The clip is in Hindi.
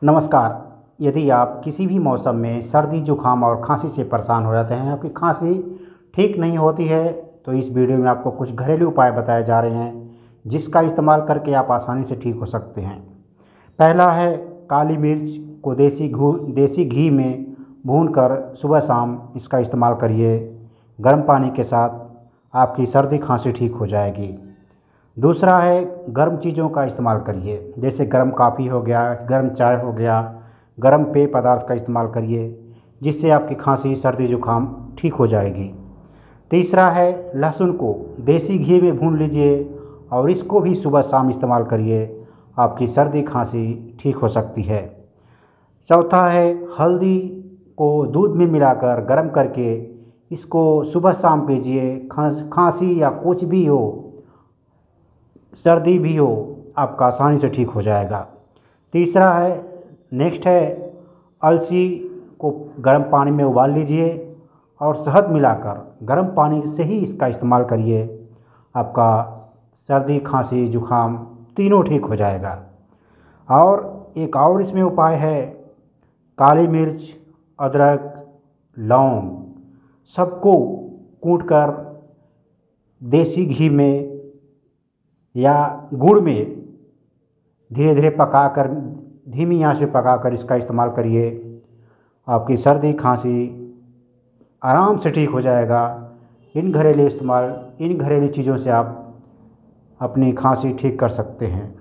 नमस्कार। यदि आप किसी भी मौसम में सर्दी जुकाम और खांसी से परेशान हो जाते हैं, आपकी खांसी ठीक नहीं होती है, तो इस वीडियो में आपको कुछ घरेलू उपाय बताए जा रहे हैं जिसका इस्तेमाल करके आप आसानी से ठीक हो सकते हैं। पहला है, काली मिर्च को देसी घी में भूनकर सुबह शाम इसका इस्तेमाल करिए। गर्म पानी के साथ आपकी सर्दी खांसी ठीक हो जाएगी। दूसरा है, गर्म चीज़ों का इस्तेमाल करिए, जैसे गर्म कॉफ़ी हो गया, गर्म चाय हो गया, गर्म पेय पदार्थ का इस्तेमाल करिए, जिससे आपकी खांसी सर्दी जुकाम ठीक हो जाएगी। तीसरा है, लहसुन को देसी घी में भून लीजिए और इसको भी सुबह शाम इस्तेमाल करिए, आपकी सर्दी खांसी ठीक हो सकती है। चौथा है, हल्दी को दूध में मिलाकर गर्म करके इसको सुबह शाम पीजिए। खांसी या कुछ भी हो, सर्दी भी हो, आपका आसानी से ठीक हो जाएगा। तीसरा है, नेक्स्ट है, अलसी को गर्म पानी में उबाल लीजिए और शहद मिलाकर गर्म पानी से ही इसका इस्तेमाल करिए, आपका सर्दी खांसी जुकाम तीनों ठीक हो जाएगा। और एक और इसमें उपाय है, काली मिर्च, अदरक, लौंग सबको कूटकर देसी घी में या गुड़ में धीरे धीरे पकाकर, धीमी आंच पे पकाकर इसका इस्तेमाल करिए, आपकी सर्दी खांसी आराम से ठीक हो जाएगा। इन घरेलू चीज़ों से आप अपनी खांसी ठीक कर सकते हैं।